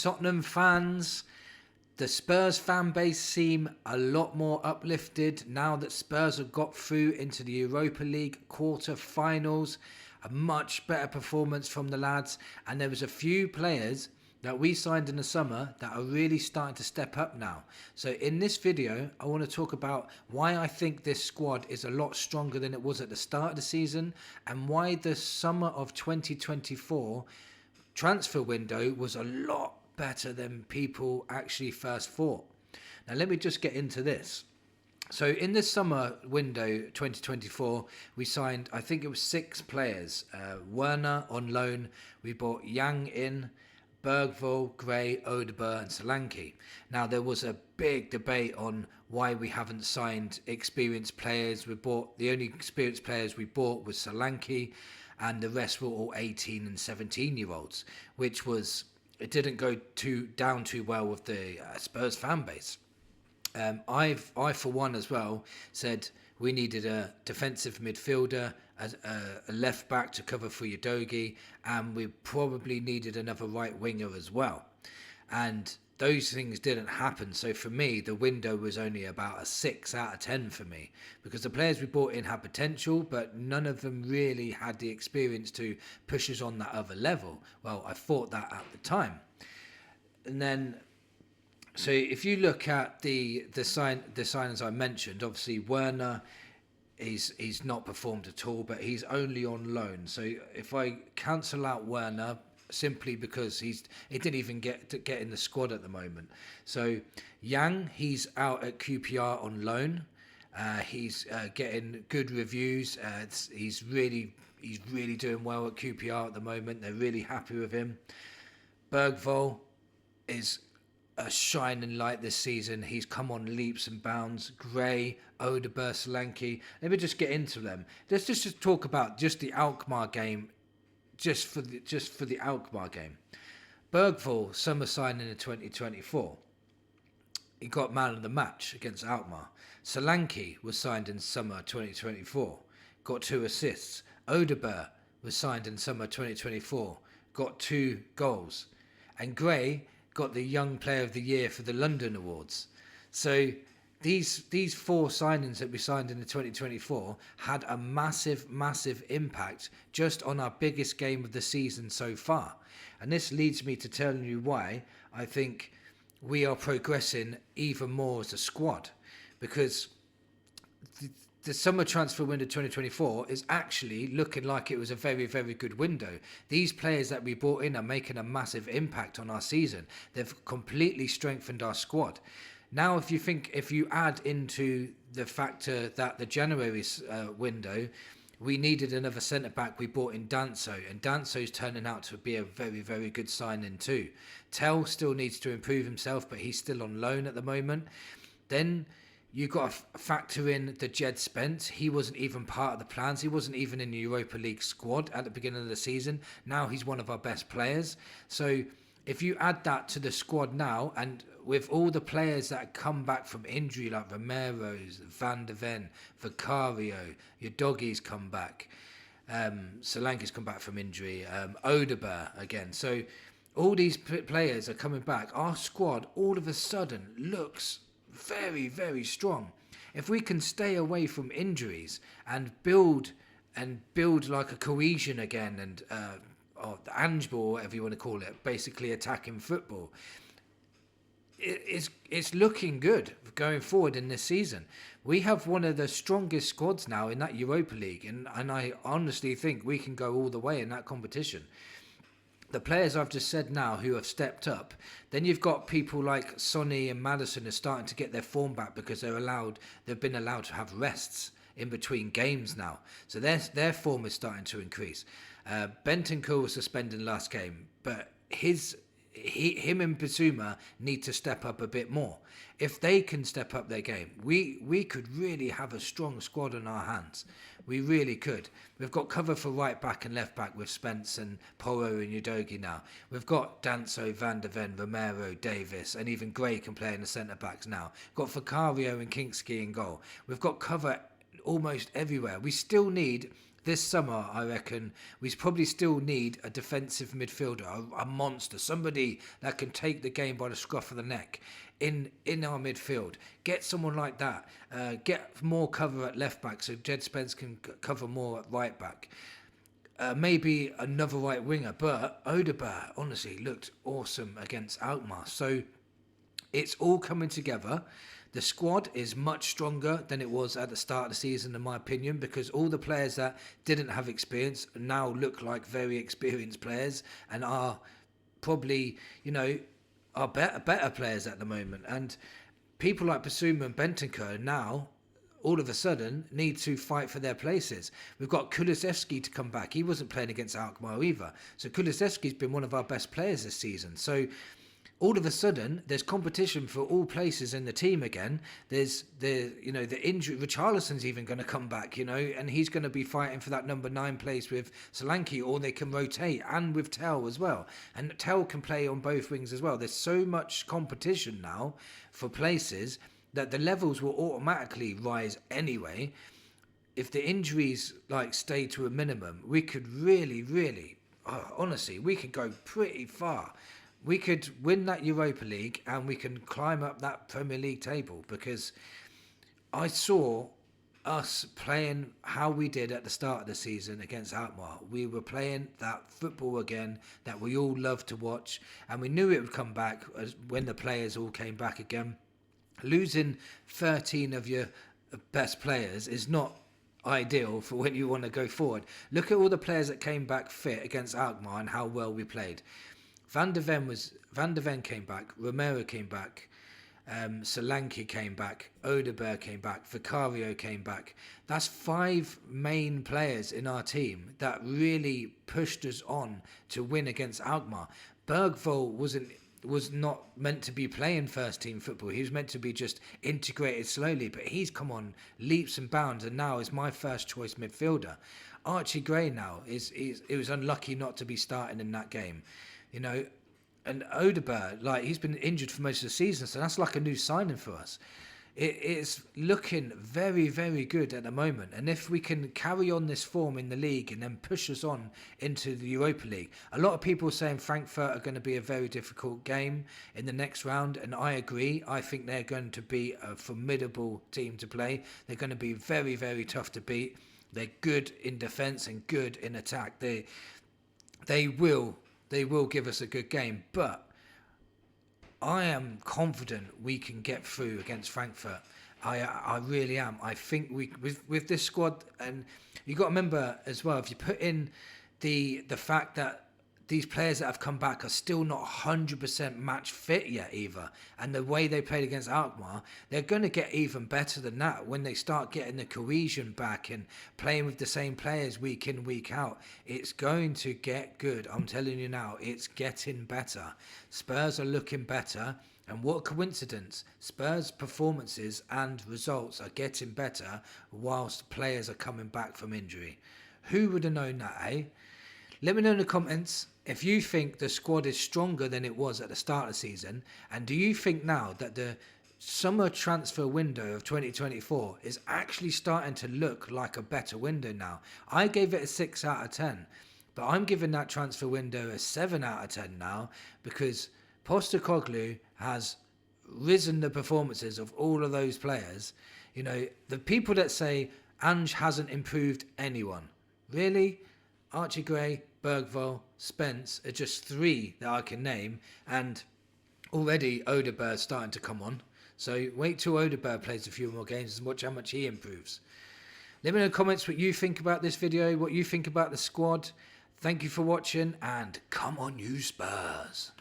Tottenham fans, the Spurs fan base seem a lot more uplifted now that Spurs have got through into the Europa League quarter-finals. A much better performance from the lads, and there was a few players that we signed in the summer that are really starting to step up now. So in this video, I want to talk about why I think this squad is a lot stronger than it was at the start of the season, and why the summer of 2024 transfer window was a lot better than people actually first thought. Now let me just get into this. So in this summer window 2024, we signed, I think it was 6 players. Werner on loan, we bought Yang in, Bergvall, Gray, Odegaard and Solanke. Now there was a big debate on why we haven't signed experienced players. The only experienced players we bought was Solanke, and the rest were all 18 and 17 year olds, which was, it didn't go down too well with the Spurs fan base. I for one as well said we needed a defensive midfielder, a left back to cover for Udogie, and we probably needed another right winger as well. And those things didn't happen. So for me, the window was only about a 6 out of 10 for me, because the players we brought in had potential, but none of them really had the experience to push us on that other level. Well, I thought that at the time. And then, so if you look at the signings I mentioned, obviously Werner, he's not performed at all, but he's only on loan. So if I cancel out Werner, simply because he didn't even get in the squad at the moment. So Yang, he's out at QPR on loan. He's getting good reviews. He's really doing well at QPR at the moment. They're really happy with him. Bergvall is a shining light this season. He's come on leaps and bounds. Gray, Odegaard, Solanke. Let me just get into them. Let's just talk about just the Alkmaar game. Just for the Alkmaar game. Bergvall, summer signing in 2024. He got man of the match against Alkmaar. Solanke was signed in summer 2024. Got 2 assists. Odegaard was signed in summer 2024. Got 2 goals. And Gray got the Young Player of the Year for the London Awards. So these 4 signings that we signed in the 2024 had a massive impact just on our biggest game of the season so far. And this leads me to telling you why I think we are progressing even more as a squad, because the summer transfer window 2024 is actually looking like it was a very good window. These players that we brought in are making a massive impact on our season. They've completely strengthened our squad. Now, if you add into the factor that the January window, we needed another centre-back, we brought in Danso, and Danso's turning out to be a very good signing too. Tell still needs to improve himself, but he's still on loan at the moment. Then you've got to factor in the Jed Spence. He wasn't even part of the plans. He wasn't even in the Europa League squad at the beginning of the season. Now he's one of our best players. So if you add that to the squad now, and with all the players that come back from injury, like Romero's, Van de Ven, Vicario, your doggies come back, Solanke's come back from injury, Odegaard again. So all these players are coming back. Our squad all of a sudden looks very strong. If we can stay away from injuries and build like a cohesion again, and or the Angeball, or whatever you want to call it, basically attacking football, it's looking good going forward in this season. We have one of the strongest squads now in that Europa League, and I honestly think we can go all the way in that competition. The players I've just said now who have stepped up, then you've got people like Sonny and Maddison are starting to get their form back because they've been allowed to have rests in between games now. So their form is starting to increase. Bentancur was suspended last game, but him and Bissouma need to step up a bit more. If they can step up their game, we could really have a strong squad on our hands. We really could. We've got cover for right back and left back with Spence and Porro and Udogie now. We've got Danso, Van de Ven, Romero, Davis, and even Gray can play in the centre backs now. We've got Vicario and Kinksky in goal. We've got cover almost everywhere. We still need this summer, I reckon we probably still need a defensive midfielder, a monster, somebody that can take the game by the scruff of the neck in our midfield. Get someone like that. Get more cover at left back so Jed Spence can cover more at right back. Maybe another right winger, but Odegaard honestly looked awesome against Alkmaar. So it's all coming together. The squad is much stronger than it was at the start of the season, in my opinion, because all the players that didn't have experience now look like very experienced players and are probably, are better players at the moment. And people like Basuma and Bentancur now, all of a sudden, need to fight for their places. We've got Kulusevski to come back. He wasn't playing against Alkmaar either. So Kulusevski's been one of our best players this season. So all of a sudden, there's competition for all places in the team again. There's the injury. Richarlison's even going to come back, and he's going to be fighting for that number 9 place with Solanke, or they can rotate, and with Tell as well. And Tell can play on both wings as well. There's so much competition now for places that the levels will automatically rise anyway. If the injuries stay to a minimum, we could really, honestly, we could go pretty far. We could win that Europa League and we can climb up that Premier League table, because I saw us playing how we did at the start of the season against Alkmaar. We were playing that football again that we all love to watch, and we knew it would come back when the players all came back again. Losing 13 of your best players is not ideal for when you want to go forward. Look at all the players that came back fit against Alkmaar and how well we played. Van der Ven came back, Romero came back, Solanke came back, Odegaard came back, Vicario came back. That's 5 main players in our team that really pushed us on to win against Alkmaar. Bergvall was not meant to be playing first team football. He was meant to be just integrated slowly, but he's come on leaps and bounds and now is my first choice midfielder. Archie Gray now it was unlucky not to be starting in that game. And Odegaard, he's been injured for most of the season, so that's like a new signing for us. It's looking very, very good at the moment, and if we can carry on this form in the league and then push us on into the Europa League, a lot of people are saying Frankfurt are going to be a very difficult game in the next round, and I agree. I think they're going to be a formidable team to play. They're going to be very, very tough to beat. They're good in defence and good in attack. They will give us a good game, but I am confident we can get through against Frankfurt. I really am. I think we with this squad, and you got to remember as well, if you put in the fact that these players that have come back are still not 100% match fit yet either, and the way they played against Alkmaar, they're going to get even better than that when they start getting the cohesion back and playing with the same players week in, week out. It's going to get good. I'm telling you now, it's getting better. Spurs are looking better, and what a coincidence. Spurs' performances and results are getting better whilst players are coming back from injury. Who would have known that, eh? Let me know in the comments if you think the squad is stronger than it was at the start of the season, and do you think now that the summer transfer window of 2024 is actually starting to look like a better window now? I gave it a 6 out of 10, but I'm giving that transfer window a 7 out of 10 now, because Postecoglou has risen the performances of all of those players. The people that say Ange hasn't improved anyone, really? Archie Gray, Bergvall, Spence are just 3 that I can name, and already Odegaard's starting to come on. So wait till Odegaard plays a few more games and watch how much he improves. Let me know in the comments what you think about this video, what you think about the squad. Thank you for watching, and come on you Spurs.